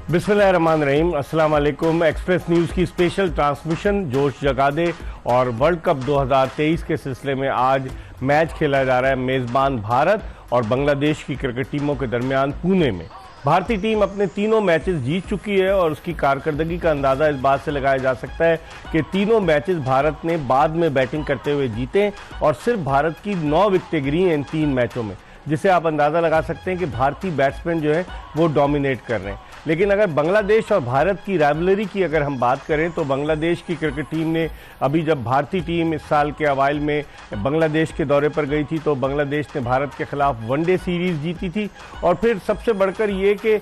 बिस्मिल्लाहिर्रहमानिर्रहीम, अस्सलाम वालेकुम। एक्सप्रेस न्यूज़ की स्पेशल ट्रांसमिशन जोश जगा दे और वर्ल्ड कप 2023 के सिलसिले में आज मैच खेला जा रहा है मेज़बान भारत और बांग्लादेश की क्रिकेट टीमों के दरमियान पुणे में। भारतीय टीम अपने तीनों मैचेस जीत चुकी है और उसकी कारकर्दगी का अंदाज़ा इस बात से लगाया जा सकता है कि तीनों मैचेस भारत ने बाद में बैटिंग करते हुए जीते और सिर्फ भारत की 9 विकेटें गिरी हैं इन 3 मैचों में, जिससे आप अंदाज़ा लगा सकते हैं कि भारतीय बैट्समैन जो है वो डोमिनेट कर रहे हैं। लेकिन अगर बांग्लादेश और भारत की राइवलरी की अगर हम बात करें तो बांग्लादेश की क्रिकेट टीम ने अभी जब भारतीय टीम इस साल के अवाइल में बांग्लादेश के दौरे पर गई थी तो बांग्लादेश ने भारत के खिलाफ वनडे सीरीज जीती थी और फिर सबसे बढ़कर ये कि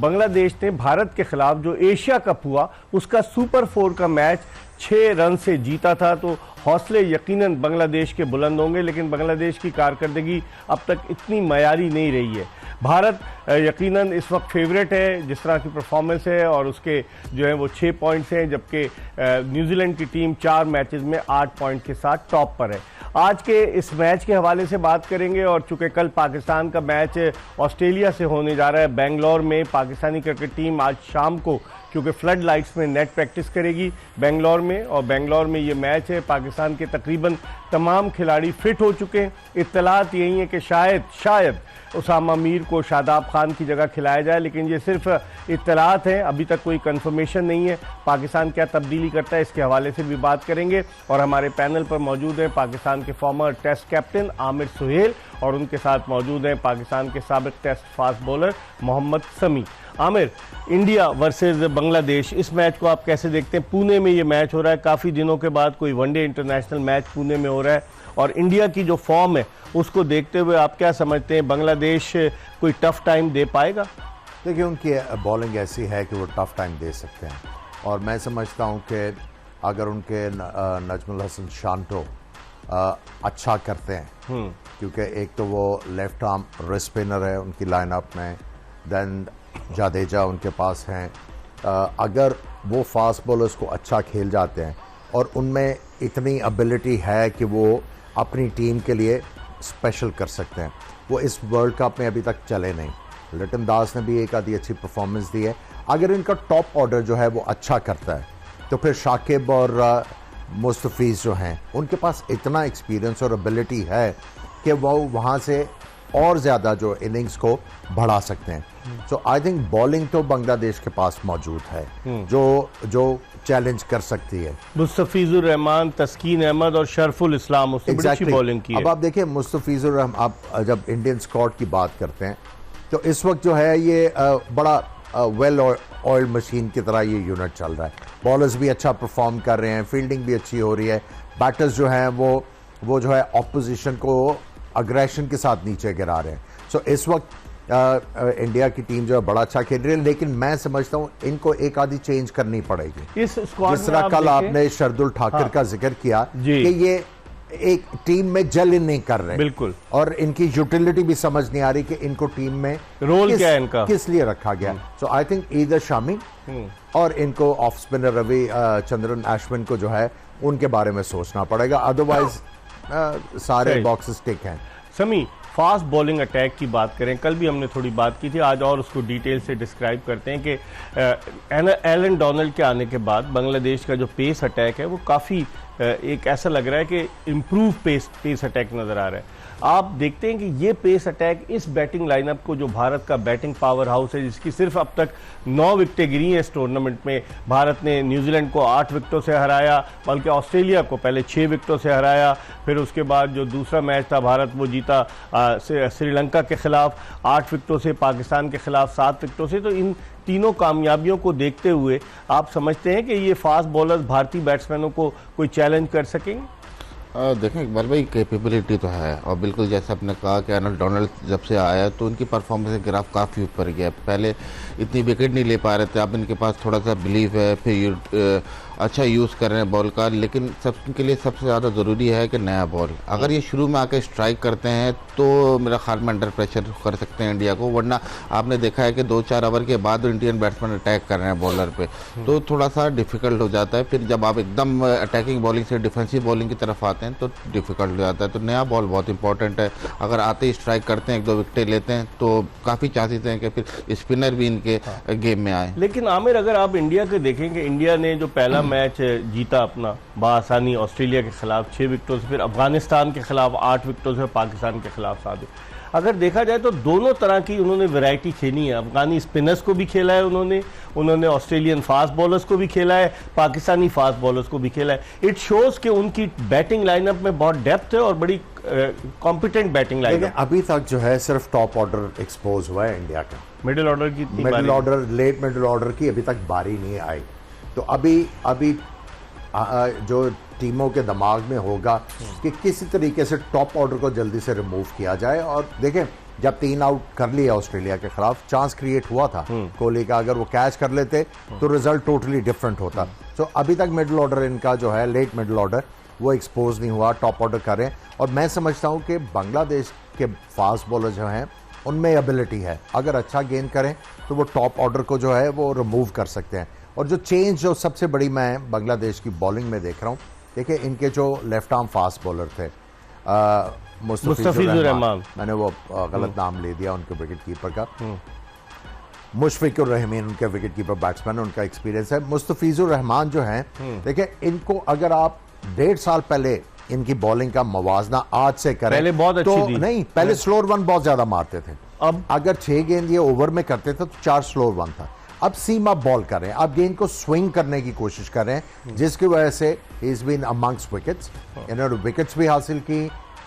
बांग्लादेश ने भारत के खिलाफ जो एशिया कप हुआ उसका सुपर 4 का मैच 6 रन से जीता था। तो हौसले यकीनन बांग्लादेश के बुलंद होंगे, लेकिन बांग्लादेश की कारकर्दगी अब तक इतनी मयारी नहीं रही है। भारत यकीनन इस वक्त फेवरेट है जिस तरह की परफॉर्मेंस है और उसके जो है वो 6 पॉइंट्स हैं, जबकि न्यूजीलैंड की टीम 4 मैचेस में 8 पॉइंट के साथ टॉप पर है। आज के इस मैच के हवाले से बात करेंगे और चूंकि कल पाकिस्तान का मैच ऑस्ट्रेलिया से होने जा रहा है बेंगलोर में, पाकिस्तानी क्रिकेट टीम आज शाम को क्योंकि फ्लड लाइट्स में नेट प्रैक्टिस करेगी बेंगलोर में और बेंगलोर में ये मैच है। पाकिस्तान के तकरीबन तमाम खिलाड़ी फिट हो चुके हैं। इत्तलात यही है कि शायद उसामा मीर को शादाब खान की जगह खिलाया जाए, लेकिन ये सिर्फ इत्तलात हैं, अभी तक कोई कंफर्मेशन नहीं है। पाकिस्तान क्या तब्दीली करता है इसके हवाले से भी बात करेंगे और हमारे पैनल पर मौजूद हैं पाकिस्तान के former test captain Aamir Sohail और उनके साथ मौजूद हैं पाकिस्तान के साबिक टेस्ट फास्ट बॉलर मोहम्मद समी। आमिर, इंडिया वर्सेस बांग्लादेश, इस मैच को आप कैसे देखते हैं? पुणे में ये मैच हो रहा है, काफ़ी दिनों के बाद कोई वनडे इंटरनेशनल मैच पुणे में हो रहा है और इंडिया की जो फॉर्म है उसको देखते हुए आप क्या समझते हैं, बांग्लादेश कोई टफ टाइम दे पाएगा? देखिए, उनकी बॉलिंग ऐसी है कि वो टफ टाइम दे सकते हैं और मैं समझता हूं कि अगर उनके नजमुल हसन शांटो अच्छा करते हैं, क्योंकि एक तो वो लेफ्ट आर्म रिस्ट स्पिनर है उनकी लाइनअप में, देन जाडेजा उनके पास हैं। अगर वो फास्ट बॉलर्स को अच्छा खेल जाते हैं और उनमें इतनी एबिलिटी है कि वो अपनी टीम के लिए स्पेशल कर सकते हैं। वो इस वर्ल्ड कप में अभी तक चले नहीं। लिटन दास ने भी एक आधी अच्छी परफॉर्मेंस दी है। अगर इनका टॉप ऑर्डर जो है वो अच्छा करता है तो फिर शाकिब और मुस्तफीज़ जो हैं उनके पास इतना एक्सपीरियंस और एबिलिटी है कि वो वहाँ से और ज़्यादा जो इनिंग्स को बढ़ा सकते हैं। सो आई थिंक बॉलिंग तो बांग्लादेश के पास मौजूद है जो चैलेंज कर सकती है। मुस्तफिजुर रहमान, तस्कीन अहमद और शरफुल इस्लाम उसने बड़ी अच्छी बॉलिंग की है। अब आप देखिए मुस्तफिजुर रहमान, आप जब इंडियन स्क्वाड की बात करते हैं तो इस वक्त जो है ये बड़ा वेल ऑयल्ड मशीन की तरह ये यूनिट चल रहा है। बॉलर्स भी अच्छा परफॉर्म कर रहे हैं, फील्डिंग भी अच्छी हो रही है, बैटर्स जो हैं वो जो है ऑपोजिशन को अग्रेशन के साथ नीचे गिरा रहे हैं। सो इस वक्त इंडिया की टीम जो है बड़ा अच्छा खेल रही है, लेकिन मैं समझता हूं इनको एक आधी चेंज करनी पड़ेगी। इस स्क्वाड जिस तरह कल आपने शार्दुल ठाकुर का जिक्र किया कि ये एक टीम में जल नहीं कर रहे, बिल्कुल, और इनकी यूटिलिटी भी समझ नहीं आ रही कि इनको टीम में रोल क्या है इनका, किस लिए रखा गया। सो आई थिंक ईदर शामी और इनको ऑफ स्पिनर रवि चंद्रन अश्विन को जो है उनके बारे में सोचना पड़ेगा, अदरवाइज सारे बॉक्सेस टिक हैं। समी, फास्ट बॉलिंग अटैक की बात करें, कल भी हमने थोड़ी बात की थी, आज और उसको डिटेल से डिस्क्राइब करते हैं कि एलन डोनाल्ड के आने के बाद बांग्लादेश का जो पेस अटैक है वो काफ़ी एक ऐसा लग रहा है कि इम्प्रूव पेस अटैक नज़र आ रहा है। आप देखते हैं कि ये पेस अटैक इस बैटिंग लाइनअप को, जो भारत का बैटिंग पावर हाउस है जिसकी सिर्फ अब तक 9 विकेटें गिरी हैं इस टूर्नामेंट में, भारत ने न्यूजीलैंड को 8 विकेटों से हराया, बल्कि ऑस्ट्रेलिया को पहले 6 विकेटों से हराया, फिर उसके बाद जो दूसरा मैच था भारत वो जीता श्रीलंका के खिलाफ 8 विकेटों से, पाकिस्तान के खिलाफ 7 विकेटों से। तो इन तीनों कामयाबियों को देखते हुए आप समझते हैं कि ये फास्ट बॉलर्स भारतीय बैट्समैनों को कोई चैलेंज कर सकेंगे? देखें इकबाल भाई, कैपेबिलिटी तो है और बिल्कुल जैसे आपने कहा कि एलन डोनाल्ड जब से आया तो उनकी परफॉर्मेंस ग्राफ काफ़ी ऊपर गया। पहले इतनी विकेट नहीं ले पा रहे थे, अब इनके पास थोड़ा सा बिलीव है, फिर अच्छा यूज़ कर रहे हैं बॉल का, लेकिन सबके लिए सबसे ज़्यादा ज़रूरी है कि नया बॉल, अगर ये शुरू में आके स्ट्राइक करते हैं तो मेरा ख्याल में अंडर प्रेशर कर सकते हैं इंडिया को, वरना आपने देखा है कि 2-4 ओवर के बाद इंडियन बैट्समैन अटैक कर रहे हैं बॉलर पे, तो थोड़ा सा डिफिकल्ट हो जाता है। फिर जब आप एकदम अटैकिंग बॉलिंग से डिफेंसिव बॉलिंग की तरफ आते हैं तो डिफिकल्ट हो जाता है। तो नया बॉल बहुत इंपॉर्टेंट है, अगर आते ही स्ट्राइक करते हैं, 1-2 विकेटें लेते हैं तो काफ़ी चांसेस हैं कि फिर स्पिनर भी इनके गेम में आए। लेकिन आमिर, अगर आप इंडिया के देखेंगे, इंडिया ने जो पहला मैच जीता अपना बआसानी ऑस्ट्रेलिया के खिलाफ 6 विकेटों से, फिर अफगानिस्तान के खिलाफ 8 विकेटों से, पाकिस्तान के खिलाफ 7। अगर देखा जाए तो दोनों तरह की उन्होंने वैरायटी खेली है। अफगानी स्पिनर्स को भी खेला है उन्होंने ऑस्ट्रेलियन फास्ट बॉलर्स को भी खेला है, पाकिस्तानी फास्ट बॉलर्स को भी खेला है। इट शोज कि उनकी बैटिंग लाइनअप में बहुत डेप्थ है और बड़ी कॉम्पिटेंट बैटिंग लाइनअप। अभी तक जो है सिर्फ टॉप ऑर्डर एक्सपोज हुआ है इंडिया का, मिडिल ऑर्डर की, middle order, late middle order की अभी तक बारी नहीं आई। तो अभी जो टीमों के दिमाग में होगा कि किसी तरीके से टॉप ऑर्डर को जल्दी से रिमूव किया जाए। और देखें, जब 3 आउट कर लिया ऑस्ट्रेलिया के खिलाफ, चांस क्रिएट हुआ था कोहली का, अगर वो कैच कर लेते तो रिजल्ट टोटली डिफरेंट होता। तो अभी तक मिडिल ऑर्डर इनका जो है, लेट मिडिल ऑर्डर, वो एक्सपोज नहीं हुआ, टॉप ऑर्डर कर रहे हैं। और मैं समझता हूं कि बांग्लादेश के फास्ट बॉलर जो हैं उनमें एबिलिटी है, अगर अच्छा गेंद करें तो वो टॉप ऑर्डर को जो है वो रिमूव कर सकते हैं। और जो चेंज जो सबसे बड़ी मैं बांग्लादेश की बॉलिंग में देख रहा हूँ, देखिए इनके जो लेफ्ट आर्म फास्ट बॉलर थे मुस्तफिजुर रहमान, मैंने वो गलत नाम ले दिया उनके विकेट कीपर का, मुशफिकुर रहमान उनके विकेट कीपर बैट्समैन, उनका एक्सपीरियंस है। मुस्तफिजुर रहमान जो हैं, देखिए इनको अगर आप 1.5 साल पहले इनकी बॉलिंग का मवाजना आज से करें, पहले बहुत अच्छी तो थी। नहीं, पहले स्लोअर वन बहुत ज्यादा मारते थे। अब अगर 6 गेंद ये ओवर में करते थे तो 4 स्लोअर वन था। अब सीम अप बॉल कर रहे हैं, अब गेंद को स्विंग करने की कोशिश कर रहे हैं, जिसकी वजह से ही इज बीन अमंग्स विकेट्स, इन्होंने विकेट्स भी हासिल की,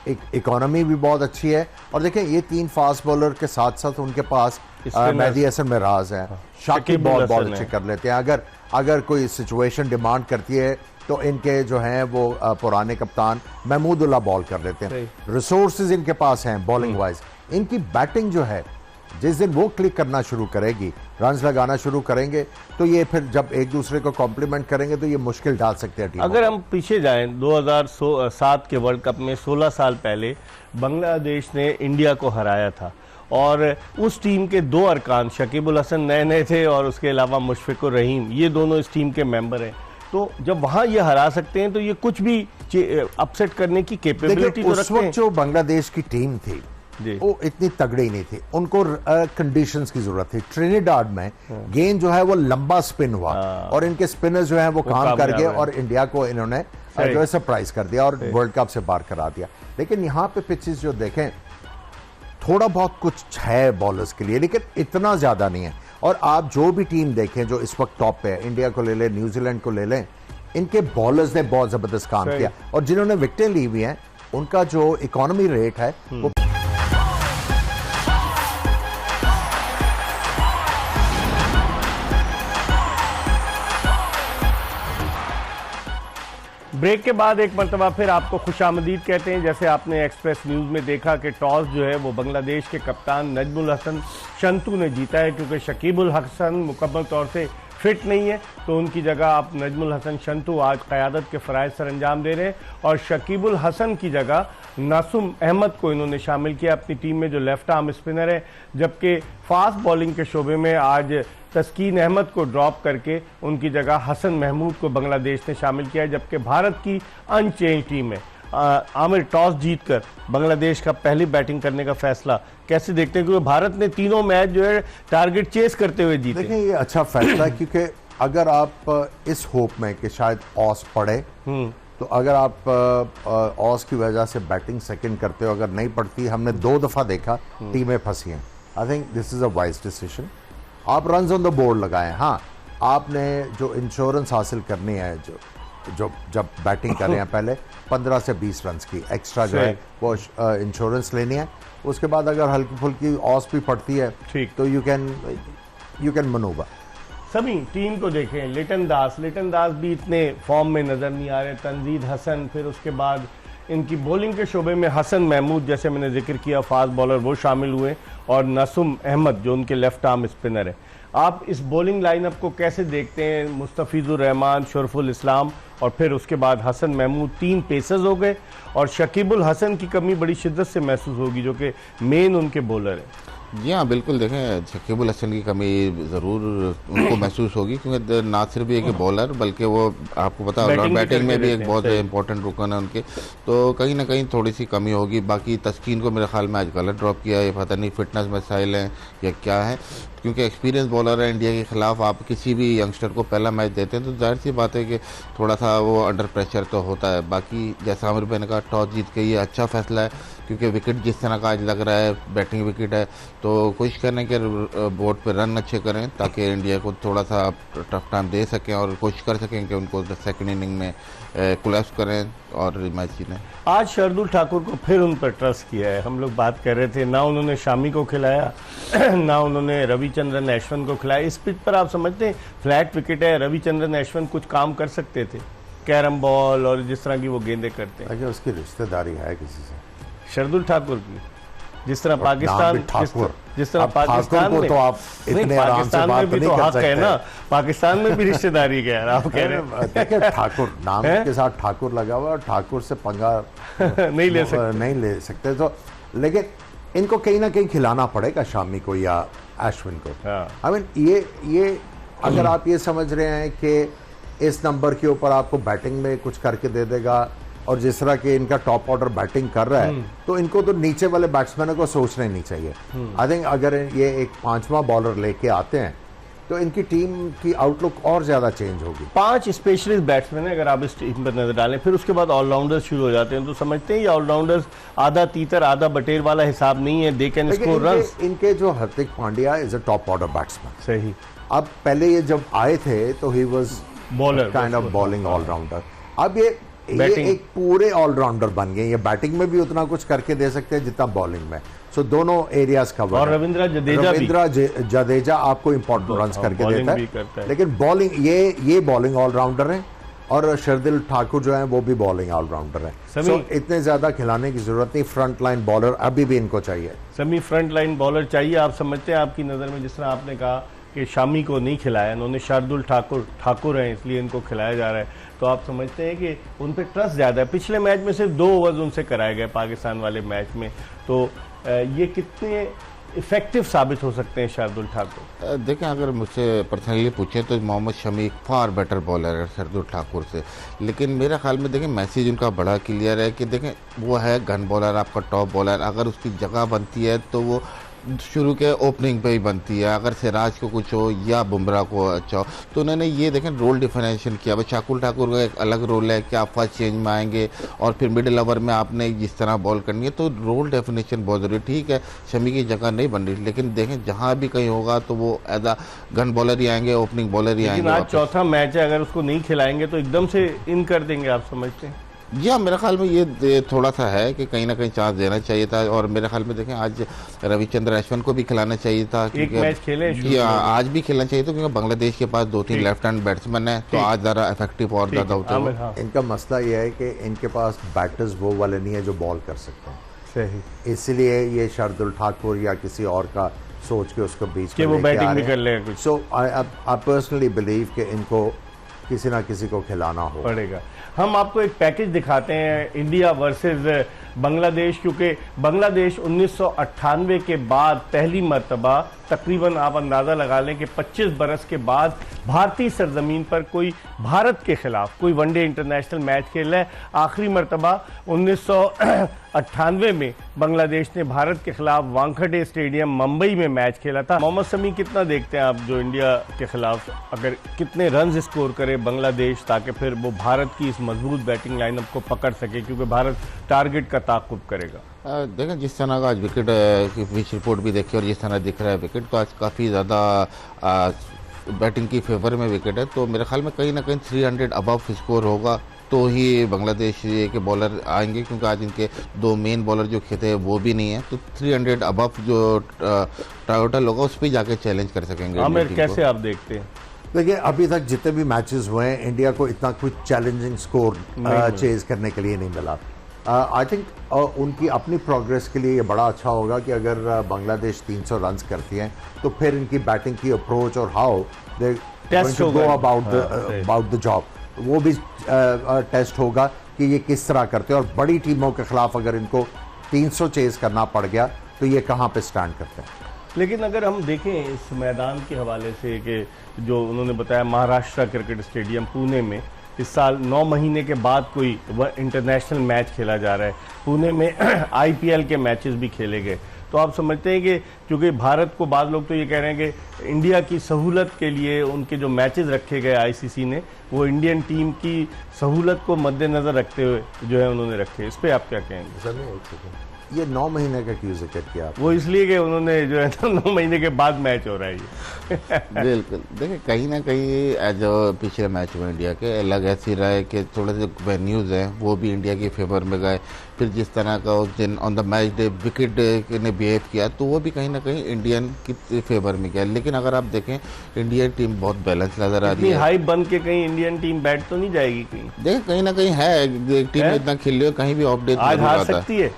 एक इकोनॉमी भी बहुत अच्छी है। और देखें, ये 3 फास्ट बॉलर के साथ साथ उनके पास मेहदी हसन मिराज है, शाकिब बॉल बहुत अच्छे कर लेते हैं। अगर कोई सिचुएशन डिमांड करती है तो इनके जो हैं वो पुराने कप्तान महमूदुल्लाह बॉल कर लेते हैं। रिसोर्सेज इनके पास हैं बॉलिंग वाइज। इनकी बैटिंग जो है, जिस दिन वो क्लिक करना शुरू करेगी, रन्स लगाना शुरू करेंगे, तो ये फिर जब एक दूसरे को कॉम्प्लीमेंट करेंगे तो ये मुश्किल डाल सकते हैं टीम। अगर हम पीछे जाएं 2007 के वर्ल्ड कप में 16 साल पहले बांग्लादेश ने इंडिया को हराया था, और उस टीम के 2 अरकान, शकीबुल हसन नए थे और उसके अलावा मुशफिकुर रहीम, ये दोनों इस टीम के मेंबर हैं। तो जब वहां ये हरा सकते हैं तो ये कुछ भी अपसेट करने की कैपेबिलिटी तो रखते हैं। जो बांग्लादेश की टीम थी वो इतनी तगड़ी नहीं थी, उनको कंडीशंस की जरूरत थी। ट्रिनिडाड में गेंद जो है वो लंबा स्पिन हुआ और इनके स्पिनर्स जो है वो काम कर गए और इंडिया को इन्होंने जो है सरप्राइज कर दिया और वर्ल्ड कप से बाहर करा दिया। लेकिन यहाँ पे पिचेस जो देखें, थोड़ा बहुत कुछ है बॉलर्स के लिए, लेकिन इतना ज्यादा नहीं है। और आप जो भी टीम देखें जो इस वक्त टॉप पे है, इंडिया को ले लें, न्यूजीलैंड को ले लें, इनके बॉलर्स ने बहुत जबरदस्त काम किया और जिन्होंने विकेटें ली हुई हैं उनका जो इकोनॉमी रेट है वो ब्रेक के बाद एक मरतबा फिर आपको खुशामदीद कहते हैं। जैसे आपने एक्सप्रेस न्यूज़ में देखा कि टॉस जो है वो बांग्लादेश के कप्तान नजमुल हसन शंतु ने जीता है, क्योंकि शकीबुल हसन मुकम्मल तौर से फिट नहीं है, तो उनकी जगह आप नजमुल हसन शंतु आज क़यादत के फ़राइज़ सर अंजाम दे रहे हैं। और शकीबुल हसन की जगह नासुम अहमद को इन्होंने शामिल किया अपनी टीम में, जो लेफ्ट आर्म स्पिनर है। जबकि फास्ट बॉलिंग के शोबे में आज तस्कीन अहमद को ड्रॉप करके उनकी जगह हसन महमूद को बांग्लादेश ने शामिल किया है। जबकि भारत की अनचेंज टीम है। आमिर, टॉस जीतकर बांग्लादेश का पहली बैटिंग करने का फैसला कैसे देखते हैं, क्योंकि भारत ने तीनों मैच जो है टारगेट चेस करते हुए जीते। देखिए, ये अच्छा फैसला है, क्योंकि अगर आप इस होप में कि शायद ऑस पड़े, तो अगर आप ऑस की वजह से बैटिंग सेकंड करते हो, अगर नहीं पड़ती, हमने 2 दफा देखा टीमें फंसी हैं। I think this is a wise decision. आप रन्स ऑन द बोर्ड लगाएं। हाँ, आपने जो इंश्योरेंस हासिल करनी है, जो जब बैटिंग कर रहे हैं, पहले 15 से 20 रन की एक्स्ट्रा जो है वो इंश्योरेंस लेनी है। उसके बाद अगर हल्की फुल्की ऑस भी पड़ती है तो यू कैन मनूवर। सभी टीम को देखें, लिटन दास भी इतने फॉर्म में नजर नहीं आ रहे, तंजीद हसन, फिर उसके बाद इनकी बॉलिंग के शोबे में हसन महमूद, जैसे मैंने जिक्र किया, फास्ट बॉलर, वो शामिल हुए, और नासुम अहमद जो उनके लेफ्ट आर्म स्पिनर है। आप इस बॉलिंग लाइनअप को कैसे देखते हैं? मुस्तफिजुर रहमान, शरफुल इस्लाम और फिर उसके बाद हसन महमूद, 3 पेसर्स हो गए और शकीबुल हसन की कमी बड़ी शिद्दत से महसूस होगी जो कि मेन उनके बॉलर हैं। जी हाँ, बिल्कुल देखें, शकीबुल हसन की कमी ज़रूर उनको महसूस होगी, क्योंकि ना सिर्फ एक बॉलर बल्कि वो आपको पता है बैटिंग में भी एक बहुत इंपॉर्टेंट रुकन है उनके, तो कहीं ना कहीं थोड़ी सी कमी होगी। बाकी तस्कीन को मेरे ख्याल में आज गलत ड्रॉप किया है, पता नहीं फिटनेस मसाइल हैं या क्या है, क्योंकि एक्सपीरियंस बॉलर है इंडिया के खिलाफ। आप किसी भी यंगस्टर को पहला मैच देते हैं तो जाहिर सी बात है कि थोड़ा सा वो अंडर प्रेशर तो होता है। बाकी जैसा आमिर भाई ने कहा, टॉस जीत के ये अच्छा फैसला है, क्योंकि विकेट जिस तरह का आज लग रहा है बैटिंग विकेट है, तो कोशिश करें कि बोर्ड पे रन अच्छे करें ताकि इंडिया को थोड़ा सा टफ टाइम दे सकें और कोशिश कर सकें कि उनको सेकंड इनिंग में कोलैप्स करें और मैच जीतें। आज शार्दुल ठाकुर को फिर उन पर ट्रस्ट किया है। हम लोग बात कर रहे थे, ना उन्होंने शामी को खिलाया ना उन्होंने रविचंद्रन अश्विन को खिलाया। इस पिच पर आप समझते हैं फ्लैट विकेट है, रविचंद्रन अश्विन कुछ काम कर सकते थे, कैरम बॉल और जिस तरह की वो गेंदें करते हैं। उसकी रिश्तेदारी है किसी से, शार्दुल ठाकुर की, जिस तरह पाकिस्तान जिस तरह पाकिस्तान में, तो आप इतने आराम से बात भी तो हक है ना, पाकिस्तान में भी रिश्तेदारी क्या है आप कह रहे हैं। ठाकुर नाम के साथ ठाकुर लगा हुआ और ठाकुर से पंगा नहीं ले सकते तो, लेकिन इनको कहीं ना कहीं खिलाना पड़ेगा शामी को या अश्विन को। आई मीन ये अगर आप ये समझ रहे हैं कि इस नंबर के ऊपर आपको बैटिंग में कुछ करके दे देगा, और जिस तरह के इनका टॉप ऑर्डर बैटिंग कर रहा है, तो इनको तो नीचे वाले बैट्समैनों को सोचना ही नहीं चाहिए। आई थिंक अगर ये एक 5वां बॉलर लेके आते हैं तो इनकी टीम की आउटलुक और ज्यादा चेंज होगी। 5 स्पेशलिस्ट बैट्समैन है अगर आप इस टीम पर नजर डालें, फिर उसके बाद ऑलराउंडर्स शुरू हो जाते हैं, तो समझते हैं ये ऑलराउंडर्स आधा तीतर आधा बटेर वाला हिसाब नहीं है, दे कैन स्कोर रन्स। इनके जो Hardik Pandya is a top order batsman, सही। अब पहले ये जब आए थे तो he was bowler kind of bowling all rounder, अब ये एक पूरे ऑलराउंडर बन गए। ये बैटिंग में भी उतना कुछ करके दे सकते हैं जितना बॉलिंग में, सो दोनों एरियाज कवर। और रविंद्र जडेजा आपको इंपॉर्टेंट रन्स करके देता है, लेकिन बॉलिंग ये बॉलिंग ऑलराउंडर है, और शार्दुल ठाकुर जो है वो भी बॉलिंग ऑलराउंडर है। सो इतने ज्यादा खिलाने की जरूरत नहीं, फ्रंट लाइन बॉलर अभी भी इनको चाहिए। समी फ्रंट लाइन बॉलर चाहिए। आप समझते हैं, आपकी नजर में जिस तरह आपने कहा कि शामी को नहीं खिलाया इन्होंने, शार्दुल ठाकुर हैं इसलिए इनको खिलाया जा रहा है, तो आप समझते हैं कि उन पर ट्रस्ट ज़्यादा है। पिछले मैच में सिर्फ 2 ओवर्स उनसे कराए गए पाकिस्तान वाले मैच में, तो ये कितने इफेक्टिव साबित हो सकते हैं शार्दुल ठाकुर? देखें, अगर मुझसे पर्सनली पूछें तो Mohammed Shami far better bowler है शार्दुल ठाकुर से, लेकिन मेरे ख्याल में देखें मैसेज उनका बड़ा क्लियर है कि देखें वो है गन बॉलर, आपका टॉप बॉलर। अगर उसकी जगह बनती है तो वो शुरू के ओपनिंग पे ही बनती है। अगर सिराज को कुछ हो या बुमराह को अच्छा हो, तो उन्होंने ये देखें रोल डिफरेंशिएशन किया। भाई शार्दुल ठाकुर का एक अलग रोल है कि आप फर्स्ट चेंज में आएंगे और फिर मिडिल ओवर में आपने जिस तरह बॉल करनी है, तो रोल डेफिनेशन बहुत जरूरी। ठीक है, शमी की जगह नहीं बन रही, लेकिन देखें जहां भी कहीं होगा तो वो एज अ गन बॉलर ही आएंगे, ओपनिंग बॉलर ही आएंगे। आज चौथा मैच है, अगर उसको नहीं खिलाएंगे तो एकदम से इन कर देंगे, आप समझते हैं? जी हाँ, मेरे ख्याल में ये थोड़ा सा है कि कहीं ना कहीं चांस देना चाहिए था, और मेरे ख्याल में देखें आज रविचंद्रन अश्विन को भी खिलाना चाहिए था। एक मैच खेले, जी हाँ, आज भी खेलना चाहिए था, क्योंकि बांग्लादेश के पास 2-3 लेफ्ट हैंड बैट्समैन है, तो आज ज़रा इफेक्टिव और ज़्यादा होता है। इनका मसला ये है कि इनके पास बैटर्स वो वाले नहीं है जो बॉल कर सकते हैं, सही, इसलिए ये शार्दुल ठाकुर या किसी और का सोच के उसको बीच में वो बैटिंग भी कर ले कुछ। सो आई पर्सनली बिलीव कि इनको किसी ना किसी को खिलाना हो पड़ेगा। हम आपको एक पैकेज दिखाते हैं इंडिया वर्सेस बांग्लादेश, क्योंकि बांग्लादेश 1998 के बाद पहली मर्तबा, तकरीबन आप अंदाज़ा लगा लें कि 25 बरस के बाद भारतीय सरजमीन पर कोई भारत के खिलाफ कोई वनडे इंटरनेशनल मैच खेल रहा है। आखिरी मर्तबा 1998 में बांग्लादेश ने भारत के खिलाफ वानखेड़े स्टेडियम मुंबई में मैच खेला था। मोहम्मद शमी, कितना देखते हैं आप जो इंडिया के खिलाफ अगर कितने रन स्कोर करे बांग्लादेश, ताकि फिर वो भारत की इस मजबूत बैटिंग लाइनअप को पकड़ सके, क्योंकि भारत टारगेट का ताक़ुब करेगा? देखें, जिस तरह का आज विकेट की पिच रिपोर्ट भी देखी और जिस तरह दिख रहा है विकेट, तो आज काफ़ी ज़्यादा बैटिंग की फेवर में विकेट है, तो मेरे ख्याल में कहीं ना कहीं 300 अबव स्कोर होगा तो ही बांग्लादेश के बॉलर आएंगे, क्योंकि आज इनके 2 मेन बॉलर जो खेते वो भी नहीं है, तो 300 अबव जो टोटल होगा उस पर जाके चैलेंज कर सकेंगे। आमिर, कैसे आप देखते हैं? देखिए, अभी तक जितने भी मैचेस हुए हैं इंडिया को इतना कुछ चैलेंजिंग स्कोर चेज करने के लिए नहीं मिला। आई थिंक उनकी अपनी प्रोग्रेस के लिए ये बड़ा अच्छा होगा कि अगर बांग्लादेश 300 रन करती हैं तो फिर इनकी बैटिंग की अप्रोच और how they go about the job, वो भी टेस्ट होगा कि ये किस तरह करते हैं, और बड़ी टीमों के खिलाफ अगर इनको 300 चेज करना पड़ गया तो ये कहाँ पे स्टैंड करते हैं। लेकिन अगर हम देखें इस मैदान के हवाले से कि जो उन्होंने बताया महाराष्ट्र क्रिकेट स्टेडियम पुणे में इस साल 9 महीने के बाद कोई इंटरनेशनल मैच खेला जा रहा है, पुणे में आईपीएल के मैचेस भी खेले गए, तो आप समझते हैं कि क्योंकि भारत को बाद लोग तो ये कह रहे हैं कि इंडिया की सहूलत के लिए उनके जो मैचेस रखे गए आईसीसी ने वो इंडियन टीम की सहूलत को मद्देनजर रखते हुए जो है उन्होंने रखे, इस पर आप क्या कहेंगे? ये 9 महीने का क्यों जिक्र किया आपने? वो इसलिए कि उन्होंने जो है ना 9 महीने के बाद मैच हो रहा है ये। बिल्कुल, देखिए कहीं ना कहीं जो पिछले मैच में इंडिया के अलग ऐसी रहा है कि थोड़े से वेन्यूज़ हैं वो भी इंडिया के फेवर में गए, फिर जिस तरह का उस दिन on the match day wicket ने बिहेव किया तो वो भी कहीं ना कहीं इंडियन की फेवर में गया। लेकिन अगर आप देखें इंडियन टीम बहुत बैलेंस नजर आ रही है। हाई बन के कहीं इंडियन टीम बैट तो नहीं जाएगी कहीं? देखिए कहीं ना कहीं है, टीम इतना खेल रही है, कहीं भी ऑफ डे आज हार सकती है।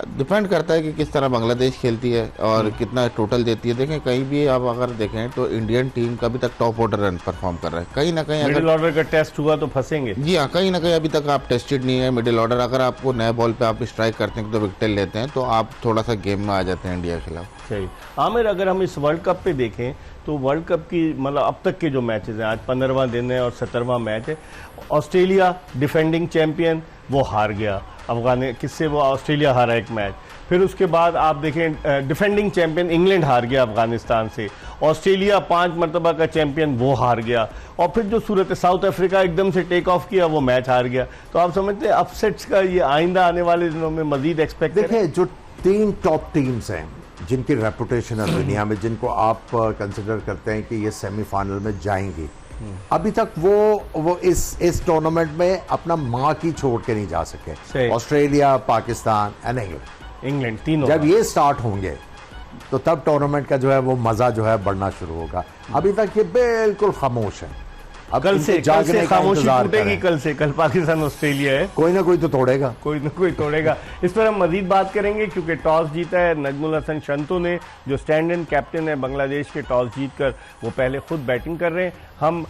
डिपेंड करता है कि किस तरह बांग्लादेश खेलती है और कितना टोटल देती है। देखें कहीं भी आप अगर देखें तो इंडियन टीम का अभी तक टॉप ऑर्डर रन परफॉर्म कर रहा है। कहीं ना कहीं मिडिल ऑर्डर का टेस्ट हुआ तो फंसेंगे। जी हाँ, कहीं ना कहीं अभी तक आप टेस्टेड नहीं है मिडिल ऑर्डर। अगर आपको नए बॉल पे आप स्ट्राइक करते हैं तो विकेट लेते हैं तो आप थोड़ा सा गेम में आ जाते हैं इंडिया के खिलाफ। सही। आमिर, अगर हम इस वर्ल्ड कप पे देखें तो वर्ल्ड कप की मतलब अब तक के जो मैचेस हैं, आज 15वां दिन है और 17वां मैच है, ऑस्ट्रेलिया डिफेंडिंग चैंपियन वो हार गया किससे, वो ऑस्ट्रेलिया हारा एक मैच। फिर उसके बाद आप देखें डिफेंडिंग चैंपियन इंग्लैंड हार गया अफगानिस्तान से, ऑस्ट्रेलिया 5 मरतबा का चैंपियन वो हार गया, और फिर जो सूरत साउथ अफ्रीका एकदम से टेक ऑफ किया वो मैच हार गया। तो आप समझते हैं अपसेट्स का ये आइंदा आने वाले दिनों में मजीद एक्सपेक्ट करें? देखिए जो 3 टॉप टीम्स हैं जिनकी रेपुटेशन है दुनिया में, जिनको आप कंसिडर करते हैं कि ये सेमीफाइनल में जाएंगी, अभी तक वो इस टूर्नामेंट में अपना माँ की छोड़ के नहीं जा सके। ऑस्ट्रेलिया, पाकिस्तान एंड इंग्लैंड तीनों जब ये स्टार्ट होंगे तो तब टूर्नामेंट का जो है वो मजा जो है बढ़ना शुरू होगा। अभी तक ये बिल्कुल खामोश है। अब कल से खामोशी टूटेगी। कल पाकिस्तान ऑस्ट्रेलिया है, कोई ना कोई तो तोड़ेगा, कोई ना कोई तोड़ेगा। इस पर हम मजीद बात करेंगे क्योंकि टॉस जीता है नजमुल हसन शंतु ने, जो स्टैंड इन कैप्टन है बांग्लादेश के। टॉस जीतकर वो पहले खुद बैटिंग कर रहे हैं। हम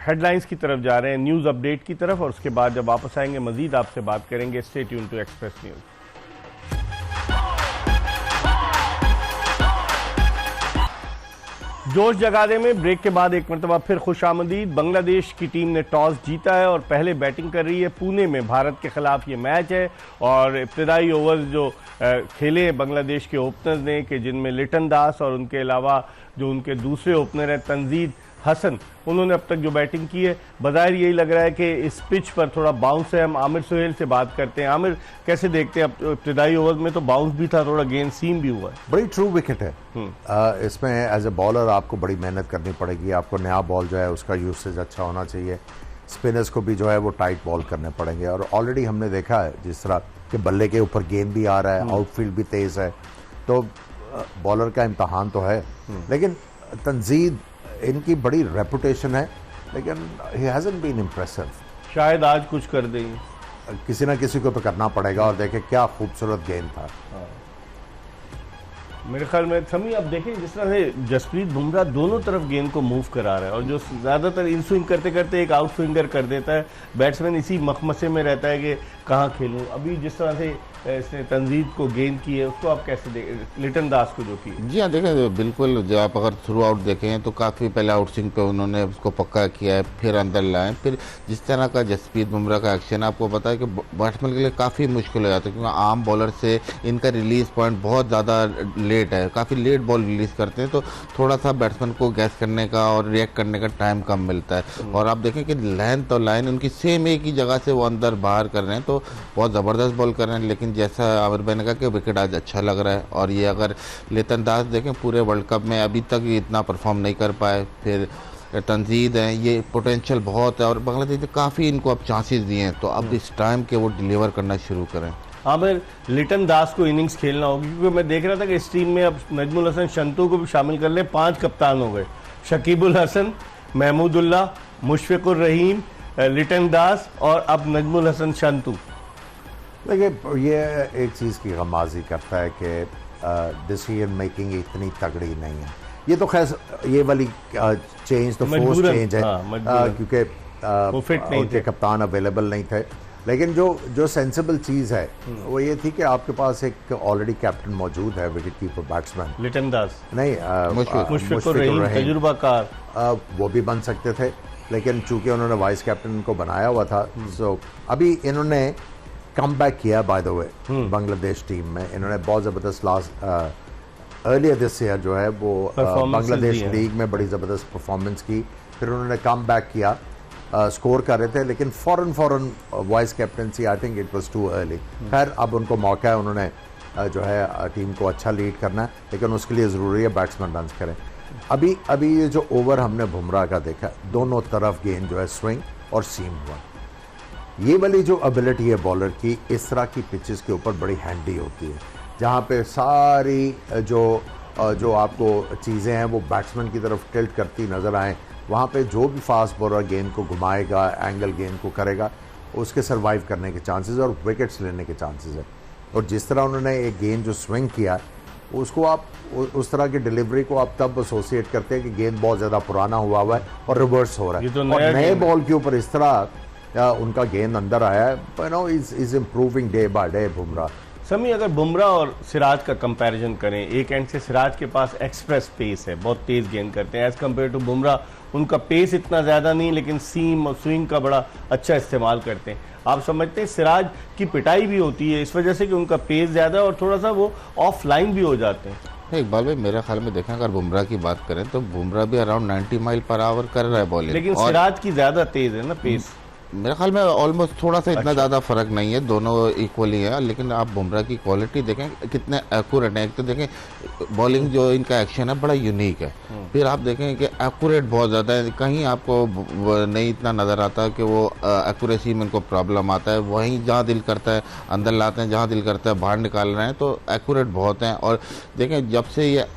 हेडलाइंस की तरफ जा रहे हैं, न्यूज़ अपडेट की तरफ, और उसके बाद जब वापस आएंगे मजीद आपसे बात करेंगे। Stay tune to Express News. जोश जगादे में ब्रेक के बाद एक मरतबा फिर खुशामदीद। बांग्लादेश की टीम ने टॉस जीता है और पहले बैटिंग कर रही है। पुणे में भारत के खिलाफ ये मैच है और इब्तदाई ओवर्स जो खेले बांग्लादेश के ओपनर्स ने, कि जिनमें लिटन दास और उनके अलावा जो उनके दूसरे ओपनर हैं तंजीद हसन, उन्होंने अब तक जो बैटिंग की है, बज़ाहिर यही लग रहा है कि इस पिच पर थोड़ा बाउंस है। हम आमिर सुहेल से बात करते हैं। आमिर, कैसे देखते हैं? अब इब्तदाई ओवर में तो बाउंस भी था, थोड़ा गेंद सीम भी हुआ है। बड़ी ट्रू विकेट है। इसमें एज ए बॉलर आपको बड़ी मेहनत करनी पड़ेगी। आपको नया बॉल जो है उसका यूसेज अच्छा होना चाहिए। स्पिनर्स को भी जो है वो टाइट बॉल करने पड़ेंगे, और ऑलरेडी हमने देखा है जिस तरह कि बल्ले के ऊपर गेंद भी आ रहा है, आउटफील्ड भी तेज है, तो बॉलर का इम्तहान तो है। लेकिन तंजीद, इनकी बड़ी रेपुटेशन है, लेकिन ही हैजंट बीन इम्प्रेसिव। शायद आज कुछ कर देंगे, किसी ना किसी को तो करना पड़ेगा। और देखें क्या खूबसूरत गेंद था। मेरे ख्याल में समी, अब देखें जिस तरह से जसप्रीत बुमराह दोनों तरफ गेंद को मूव करा रहा है, और जो ज़्यादातर इन स्विंग करते करते एक आउट स्विंगर कर देता है, बैट्समैन इसी मखमसे में रहता है कि कहाँ खेलूं। अभी जिस तरह से इसने तंजीद को गेंद की है, उसको आप कैसे देखें? लिटन दास को जो की? जी हाँ, देखें बिल्कुल, जो आप अगर थ्रू आउट देखें तो काफ़ी पहले आउट स्विंग पे उन्होंने उसको पक्का किया है, फिर अंदर लाए। फिर जिस तरह का जसप्रीत बुमराह का एक्शन, आपको पता है कि बैट्समैन के लिए काफ़ी मुश्किल हो जाता है, क्योंकि आम बॉलर से इनका रिलीज पॉइंट बहुत ज़्यादा लेट है, काफ़ी लेट बॉल रिलीज करते हैं, तो थोड़ा सा बैट्समैन को गैस करने का और रिएक्ट करने का टाइम कम मिलता है। और आप देखें कि लेंथ और लाइन उनकी सेम एक ही जगह से वो अंदर बाहर कर रहे हैं, तो बहुत ज़बरदस्त बॉल कर रहे हैं। लेकिन जैसा आमिर भाई ने कहा कि विकेट आज अच्छा लग रहा है, और ये अगर लिटन दास देखें पूरे वर्ल्ड कप में अभी तक इतना परफॉर्म नहीं कर पाए। फिर तंजीद हैं, ये पोटेंशियल बहुत है, और बांग्लादेश ने काफ़ी इनको अब चांसेस दिए हैं, तो अब इस टाइम के वो डिलीवर करना शुरू करें। आमिर, लिटन दास को इनिंग्स खेलना होगी, क्योंकि मैं देख रहा था कि इस टीम में अब नजमुल हसन शंतु को भी शामिल कर ले। 5 कप्तान हो गए, शकीबुल हसन, महमूदुल्लाह, मुशफिकुर रहीम, लिटन दास और अब नजमुल हसन शंतु। देखिए ये एक चीज़ की गमाजी करता है कि डिसीजन मेकिंग इतनी तगड़ी नहीं है। ये तो खैर ये वाली चेंज तो फोर्स चेंज है, क्योंकि उनके कप्तान अवेलेबल नहीं थे। लेकिन जो सेंसिबल चीज़ है वो ये थी कि आपके पास एक ऑलरेडी कैप्टन मौजूद है, विकेट कीपर बैट्समैन लिटन दास नहीं, मुशफिकुर रहीम तजुर्बाकार, वो भी बन सकते थे, लेकिन चूंकि उन्होंने वाइस कैप्टन को बनाया हुआ था। सो अभी इन्होंने कम बैक किया by the way Bangladesh team में। इन्होंने बहुत ज़बरदस्त लास्ट अर्लियर दिस ईयर जो है वो बांग्लादेश लीग में बड़ी ज़बरदस्त परफॉर्मेंस की, फिर उन्होंने कम बैक किया, स्कोर कर रहे थे, लेकिन फॉरन vice captaincy I think it was too early. खैर अब उनको मौका है, उन्होंने जो है टीम को अच्छा लीड करना है, लेकिन उसके लिए ज़रूरी है बैट्समैन रन करें। अभी ये जो ओवर हमने बुमराह का देखा, दोनों तरफ गेंद जो है स्विंग और सीम हुआ, ये वाली जो एबिलिटी है बॉलर की, इस तरह की पिचेस के ऊपर बड़ी हैंडी होती है, जहाँ पे सारी जो आपको चीज़ें हैं वो बैट्समैन की तरफ टिल्ट करती नज़र आएँ। वहाँ पे जो भी फास्ट बॉलर गेंद को घुमाएगा, एंगल गेंद को करेगा, उसके सर्वाइव करने के चांसेस और विकेट्स लेने के चांसेस है। और जिस तरह उन्होंने एक गेंद जो स्विंग किया, उसको आप उस तरह की डिलीवरी को आप तब एसोसिएट करते हैं कि गेंद बहुत ज़्यादा पुराना हुआ है और रिवर्स हो रहा है, और नए बॉल के ऊपर इस तरह उनका गेंद अंदर आया है। You know is improving day by day Bumrah. समी, अगर बुमराह और सिराज का कंपैरिजन करें, एक एंड से सिराज के पास एक्सप्रेस पेस है, बहुत तेज गेंद करते हैं, एज कम्पेयर टू बुमराह उनका पेस इतना ज़्यादा नहीं, लेकिन सीम और स्विंग का बड़ा अच्छा इस्तेमाल करते हैं। आप समझते हैं सिराज की पिटाई भी होती है इस वजह से कि उनका पेस ज़्यादा है और थोड़ा सा वो ऑफ लाइन भी हो जाते हैं। इकबाल भाई मेरे ख्याल में देखें, अगर बुमराह की बात करें तो बुमराह भी अराउंड 90 माइल पर आवर कर रहा है बॉलिंग, लेकिन सिराज की ज़्यादा तेज है ना पेस। मेरे ख्याल में ऑलमोस्ट थोड़ा सा इतना ज़्यादा फर्क नहीं है, दोनों इक्वली है। लेकिन आप बुमराह की क्वालिटी देखें कितने एक्यूरेट है। एक तो देखें बॉलिंग जो इनका एक्शन है बड़ा यूनिक है, फिर आप देखें कि एक्यूरेट बहुत ज़्यादा है, कहीं आपको नहीं इतना नज़र आता कि वो एक्यूरेसी में इनको प्रॉब्लम आता है। वहीं जहाँ दिल करता है अंदर लाते हैं, जहाँ दिल करता है बाहर निकाल रहे हैं, तो एक्यूरेट बहुत हैं। और देखें जब से ये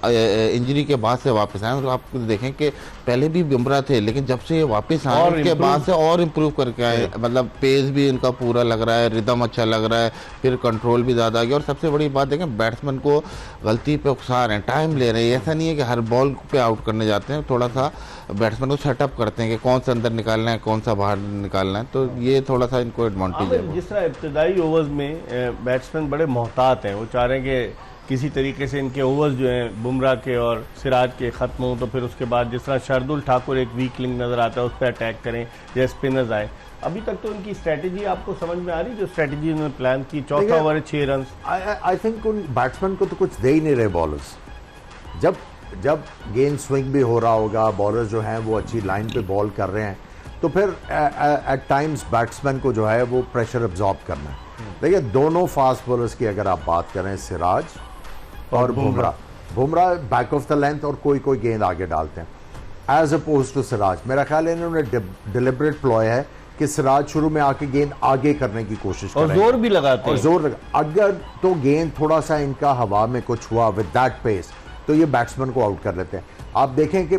इंजरी के बाद से वापस आए, तो आप देखें कि पहले भी बुमराह थे, लेकिन जब से ये वापस आए उसके बाद से और इम्प्रूव करके आए। मतलब पेस भी इनका पूरा लग रहा है, रिदम अच्छा लग रहा है, फिर कंट्रोल भी ज़्यादा आ गया। और सबसे बड़ी बात देखें, बैट्समैन को गलती पे उकसा रहे हैं, टाइम ले रहे हैं। ऐसा नहीं है कि हर बॉल पे आउट करने जाते हैं, थोड़ा सा बैट्समैन को सेटअप करते हैं कि कौन सा अंदर निकालना है, कौन सा बाहर निकालना है। तो ये थोड़ा सा इनको एडवांटेज है। जिस तरह इब्तदाई ओवर्स में बैट्समैन बड़े मोहतात हैं, वो चाह रहे हैं कि किसी तरीके से इनके ओवर्स जो हैं बुमराह के और सिराज के ख़त्म हों, तो फिर उसके बाद जिस तरह शार्दुल ठाकुर एक वीक लिंक नज़र आता है उस पर अटैक करें या स्पिनर्स आए। अभी तक तो इनकी स्ट्रेटजी आपको समझ में आ रही, जो स्ट्रेटजी उन्होंने प्लान की, चौथा ओवर है 6 रन। आई थिंक उन बैट्समैन को तो कुछ दे ही नहीं रहे बॉलर्स। जब गेंद स्विंग भी हो रहा होगा, बॉलर्स जो हैं वो अच्छी लाइन पे बॉल कर रहे हैं, तो फिर एट टाइम्स बैट्समैन को जो है वो प्रेशर एब्जॉर्ब करना है। देखिए दोनों फास्ट बॉलर्स की अगर आप बात करें, सिराज और Bumrah back of the length और कोई गेंद आगे डालते हैं एज अपोज टू सिराज। मेरा ख्याल है इन्होंने डिलिबरेट प्लॉय है कि सिराज शुरू में आके गेंद आगे करने की कोशिश करें और जोर भी लगाते हैं, और जोर अगर तो गेंद थोड़ा सा इनका हवा में कुछ हुआ विद दैट पेस, तो ये बैट्समैन को आउट कर लेते हैं। आप देखें कि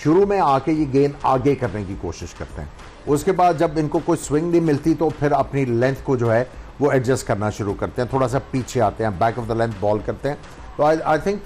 शुरू में आके ये गेंद आगे करने की कोशिश करते हैं, उसके बाद जब इनको कोई स्विंग नहीं मिलती तो फिर अपनी लेंथ को जो है वो एडजस्ट करना शुरू करते हैं, थोड़ा सा पीछे आते हैं, back of the length ball करते हैं। तो आई थिंक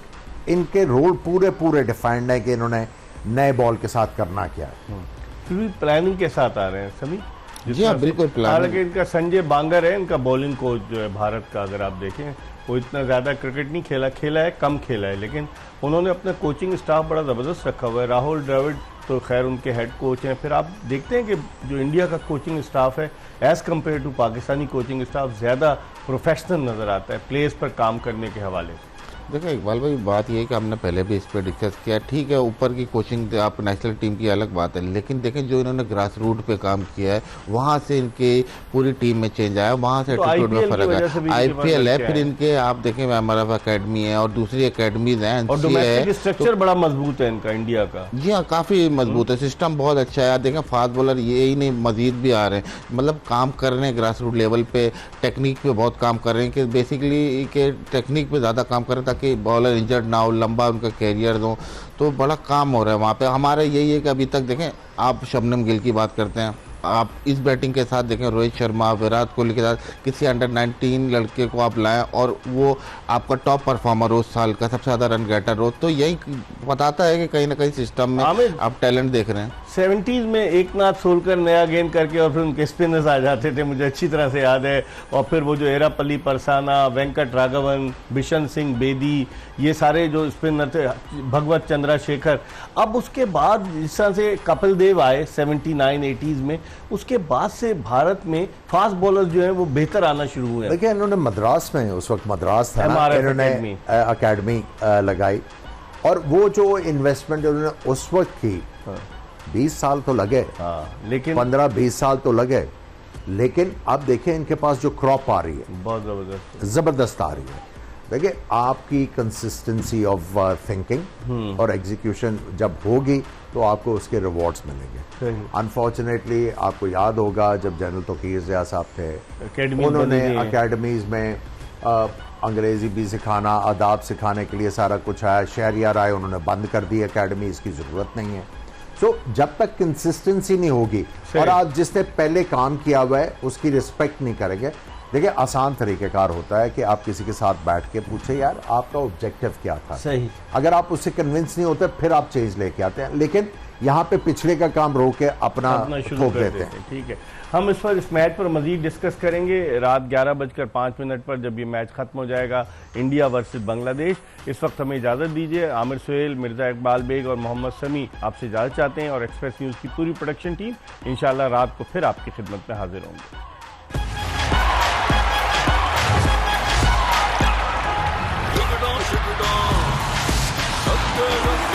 इनके रोल पूरे डिफाइंड है कि इन्होंने नए बॉल के साथ करना क्या है। फिर भी प्लानिंग के साथ आ रहे हैं सभी। जी हाँ, बिल्कुल प्लानिंग। हालांकि इनका संजय बांगर है इनका बॉलिंग कोच जो है भारत का, अगर आप देखें वो इतना ज़्यादा क्रिकेट नहीं खेला है, कम खेला है, लेकिन उन्होंने अपना कोचिंग स्टाफ बड़ा ज़बरदस्त रखा हुआ है। राहुल द्रविड़ तो खैर उनके हेड कोच हैं। फिर आप देखते हैं कि जो इंडिया का कोचिंग स्टाफ है as compare to Pakistani coaching staff ज़्यादा प्रोफेशनल नज़र आता है प्लेस पर काम करने के हवाले से। देखो इकबाल भाई, बात ये है कि हमने पहले भी इस पर डिस्कस किया, ठीक है ऊपर की कोचिंग आप नेशनल टीम की अलग बात है, लेकिन देखें जो इन्होंने ग्रास रूट पे काम किया है वहाँ से इनके पूरी टीम में चेंज आया, वहाँ से एटीट्यूड में फर्क है। आईपीएल है, फिर इनके आप देखें हमारा अकेडमी है और दूसरी अकेडमीज हैं, स्ट्रक्चर बड़ा मजबूत है इनका इंडिया का। जी हाँ, काफ़ी मजबूत है, सिस्टम बहुत अच्छा है। देखें फास्ट बॉलर ये ही नहीं मजीद भी आ रहे हैं, मतलब काम कर रहे हैं ग्रास रूट लेवल पे, टेक्निक पे बहुत काम कर रहे हैं कि बेसिकली के टेक्निक पे ज़्यादा काम कर रहे हैं ताकि बॉलर इंजर्ड ना हो, लंबा उनका कैरियर दो, तो बड़ा काम हो रहा है वहाँ पे। हमारा यही है कि अभी तक देखें आप शबनम गिल की बात करते हैं, आप इस बैटिंग के साथ देखें, रोहित शर्मा, विराट कोहली के साथ किसी अंडर 19 लड़के को आप लाएं और वो आपका टॉप परफॉर्मर हो, उस साल का सबसे ज़्यादा रन गेटर हो, तो यही बताता है कि कहीं ना कहीं सिस्टम में आप टैलेंट देख रहे हैं। 70s में एकनाथ सोलकर नया गेंद करके और फिर उनके स्पिनर्स आ जाते थे, मुझे अच्छी तरह से याद है। और फिर वो जो एरापल्ली परसाना, वेंकट राघवन, बिशन सिंह बेदी, ये सारे जो स्पिनर थे, भगवत चंद्रशेखर। अब उसके बाद जिस तरह से कपिल देव आए 79-80s में, उसके बाद से भारत में फास्ट बॉलर्स जो हैं वो बेहतर आना शुरू हुए। देखिए, इन्होंने मद्रास में, उस वक्त मद्रास था ना, इन्होंने अकेडमी लगाई, और वो जो इन्वेस्टमेंट उन्होंने उस वक्त की, 20 साल तो लगे, लेकिन 15-20 साल तो लगे, लेकिन अब देखिए इनके पास जो क्रॉप आ रही है बहुत जबरदस्त आ रही है। देखिए, आपकी कंसिस्टेंसी ऑफ थिंकिंग और एग्जीक्यूशन जब होगी तो आपको उसके रिवॉर्ड्स मिलेंगे। अनफॉर्चुनेटली आपको याद होगा जब जनरल तौकीर ज़िया साहब थे, उन्होंने अकेडमीज में अंग्रेजी भी सिखाना, आदाब सिखाने के लिए सारा कुछ आया, शहरियार आए, उन्होंने बंद कर दी अकेडमी, इसकी ज़रूरत नहीं है। सो जब तक कंसिस्टेंसी नहीं होगी और आप जिसने पहले काम किया हुआ है उसकी रिस्पेक्ट नहीं करेंगे। देखिए, आसान तरीक़ेकार होता है कि आप किसी के साथ बैठ के पूछे, यार आपका ऑब्जेक्टिव क्या था। सही। अगर आप उससे कन्विंस नहीं होते फिर आप चेंज लेके आते हैं, लेकिन यहाँ पे पिछले का काम रोक के अपना ठोक देते हैं। ठीक है, हम इस मैच पर मजीद डिस्कस करेंगे रात 11:05 पर जब ये मैच खत्म हो जाएगा, इंडिया वर्सेस बांग्लादेश। इस वक्त हमें इजाज़त दीजिए। आमिर सुहेल, मिर्ज़ा इकबाल बेग और मोहम्मद समी आपसे इजाज़त चाहते हैं, और एक्सप्रेस न्यूज़ की पूरी प्रोडक्शन टीम इंशाल्लाह रात को फिर आपकी खिदमत में हाजिर होंगे। Look it on, shake it on. Up there,